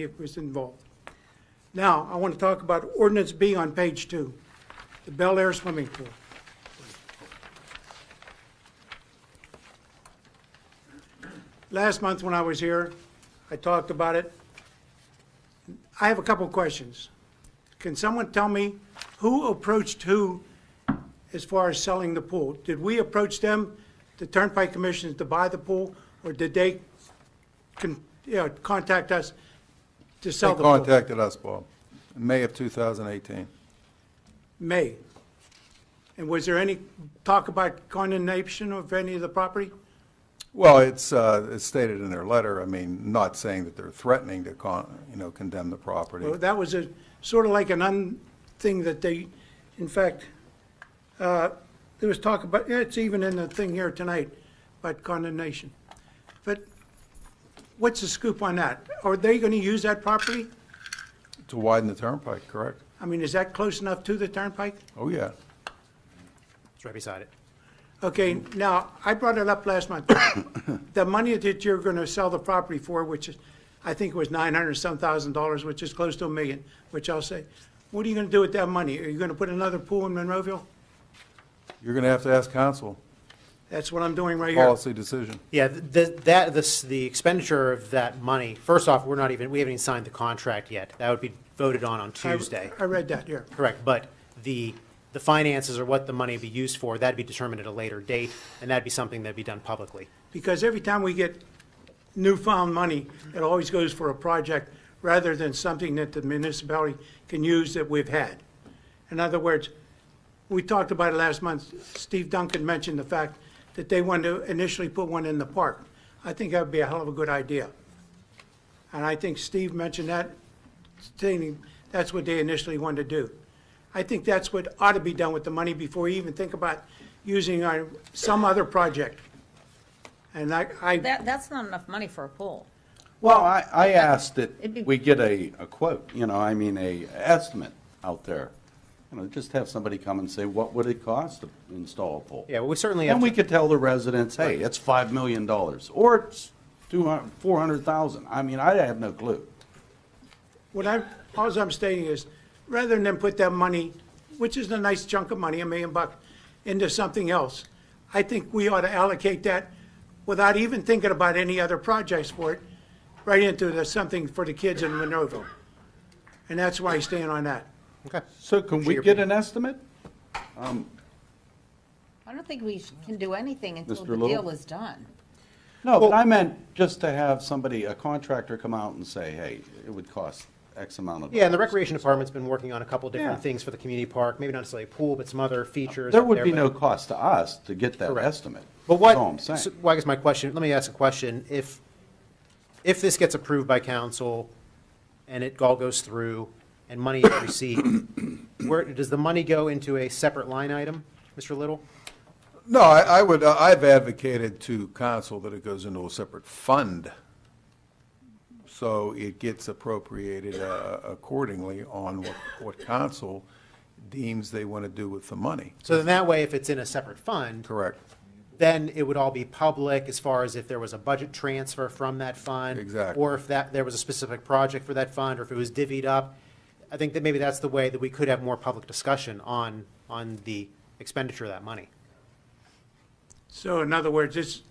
it was involved. Now, I want to talk about Ordinance B on page 2, the Bel Air swimming pool. Last month when I was here, I talked about it. I have a couple questions. Can someone tell me who approached who as far as selling the pool? Did we approach them, the Turnpike Commission, to buy the pool, or did they contact us to sell the They pool? contacted us, Bob, in May of 2018. May. And was there any talk about condemnation of any of the property? Well, it's stated in their letter, I mean, not saying that they're threatening to condemn the property. Well, that was a sort of like an thing that they, in fact, there was talk about, it's even in the thing here tonight, about condemnation. But what's the scoop on that? Are they going to use that property? To widen the turnpike, correct? I mean, is that close enough to the turnpike? Oh, yeah. It's right beside it. Okay, now, I brought it up last month. The money that you're going to sell the property for, which is, I think it was $900,000, which is close to $1 million, which I'll say, what are you going to do with that money? Are you going to put another pool in Monroeville? You're going to have to ask council, That's what I'm doing right here. policy decision. Yeah, the expenditure of that money, first off, we haven't even signed the contract yet. That would be voted on Tuesday. I read that, yeah. Correct, but the finances or what the money would be used for, that'd be determined at a later date, and that'd be something that'd be done publicly. Because every time we get newfound money, it always goes for a project rather than something that the municipality can use that we've had. In other words, we talked about it last month. Steve Duncan mentioned the fact that they wanted to initially put one in the park. I think that would be a hell of a good idea. And I think Steve mentioned that, stating that's what they initially wanted to do. I think that's what ought to be done with the money before you even think about using some other project. And That's not enough money for a pool. Well, I asked it'd be- that we get a quote, a estimate out there. Just have somebody come and say, what would it cost to install a pool? Yeah, well, we certainly have And we to, could tell the residents, hey, it's $5 million, or it's $400,000. I mean, I have no clue. all I'm stating is, rather than put that money, which is a nice chunk of money, $1 million, into something else, I think we ought to allocate that without even thinking about any other projects for it, right into something for the kids in Monroeville. And that's why I stand on that. okay. So can we get an estimate? I don't think we can do anything until Mr. the Little? deal is done. No, but I meant just to have somebody, a contractor, come out and say, hey, it would cost X amount of dollars. Yeah, and the Recreation Department's been working on a couple different Yeah. things for the community park, maybe not necessarily a pool, but some other features. There up would be but- no cost to us to get that Correct. estimate. But what, That's all I'm saying. so, well, I guess my question, let me ask a question. If this gets approved by council and it all goes through and money is received, where, does the money go into a separate line item, Mr. Little? No, I've advocated to council that it goes into a separate fund, so it gets appropriated accordingly on what council deems they want to do with the money. So then that way, if it's in a separate fund, Correct. then it would all be public as far as if there was a budget transfer from that fund. Exactly. Or if there was a specific project for that fund, or if it was divvied up. I think that maybe that's the way that we could have more public discussion on the expenditure of that money. So in other words,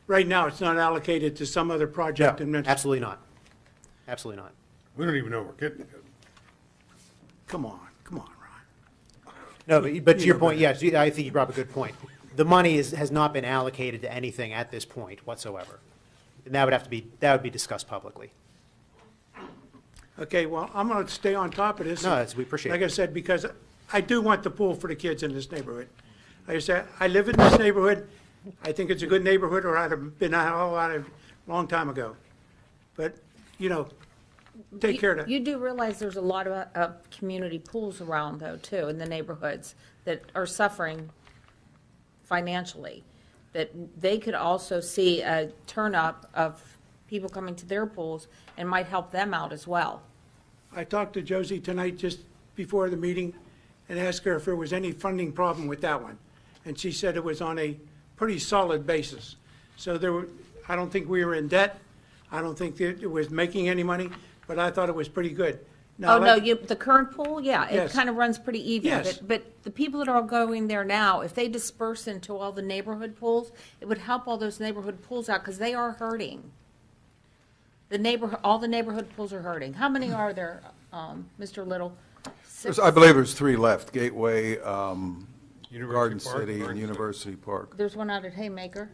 right now, it's not allocated to some other project. and it's- Absolutely not. Absolutely not. We don't even know we're getting it. Come on, Ron. No, but to your point, yes, I think you brought up a good point. The money has not been allocated to anything at this point whatsoever. And that would be discussed publicly. Okay, well, I'm going to stay on top of this. No, we appreciate it. Like I said, because I do want the pool for the kids in this neighborhood. Like I said, I live in this neighborhood. I think it's a good neighborhood, or I'd have been out a long time ago. But, take care of that. You do realize there's a lot of community pools around, though, too, in the neighborhoods that are suffering financially, that they could also see a turn-up of people coming to their pools and might help them out as well. I talked to Josie tonight just before the meeting and asked her if there was any funding problem with that one. And she said it was on a pretty solid basis. So I don't think we were in debt. I don't think that it was making any money. but I thought it was pretty good. Oh, Now, no, like- the current pool, yeah, it Yes. kind of runs pretty even. Yes. But the people that are going there now, if they disperse into all the neighborhood pools, it would help all those neighborhood pools out, because they are hurting. All the neighborhood pools are hurting. How many are there, Mr. Little? Six? I believe there's 3 left, Gateway, Garden University Park, City, and Garden City. University Park. There's one out at Haymaker.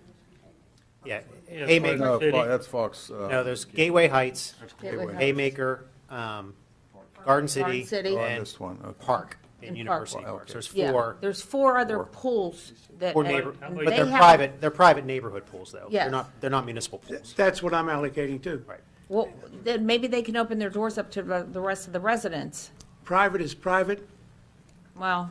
Yeah, Yeah, Haymaker, No, City. that's Fox. no, there's Gateway Heights, Gateway Heights. Haymaker, Garden City, Garden City. Oh, I and missed one, okay. Park, and And University Park. Park. So there's Yeah, 4. there's 4 other Four. pools that. Four and neighbor, and but they they're have- private, they're private neighborhood pools, though. Yes. They're not municipal pools. That's what I'm allocating too. Right. Well, then maybe they can open their doors up to the rest of the residents. Private is private. Well,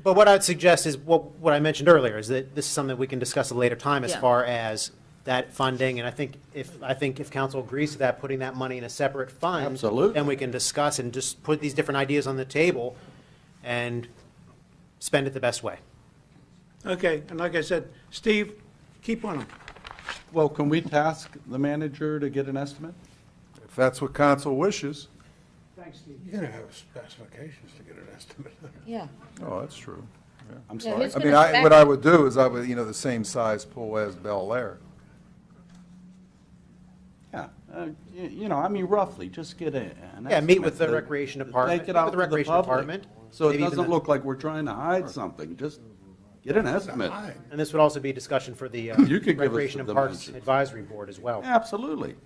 But what I'd suggest is, what I mentioned earlier, is that this is something we can discuss at a later time as Yeah. far as that funding, and I think if council agrees to that, putting that money in a separate fund. Absolutely. Then we can discuss and just put these different ideas on the table and spend it the best way. Okay, and like I said, Steve, keep on them. Well, can we task the manager to get an estimate? If that's what council wishes. Thanks, Steve. You're gonna have specifications to get an estimate. yeah. Oh, that's true. I'm Yeah, sorry. who's I mean, gonna spec what it? I would do is the same size pool as Bel Air. Yeah, I mean, roughly, just get an Yeah, meet with estimate the that- recreation department, Take it meet out with the to the recreation public, department, so it maybe even doesn't the- look like we're trying to hide something, just get an estimate. Fine. And this would also be a discussion for the You could give us Recreation the and Parks dimensions. Advisory Board as well. Absolutely.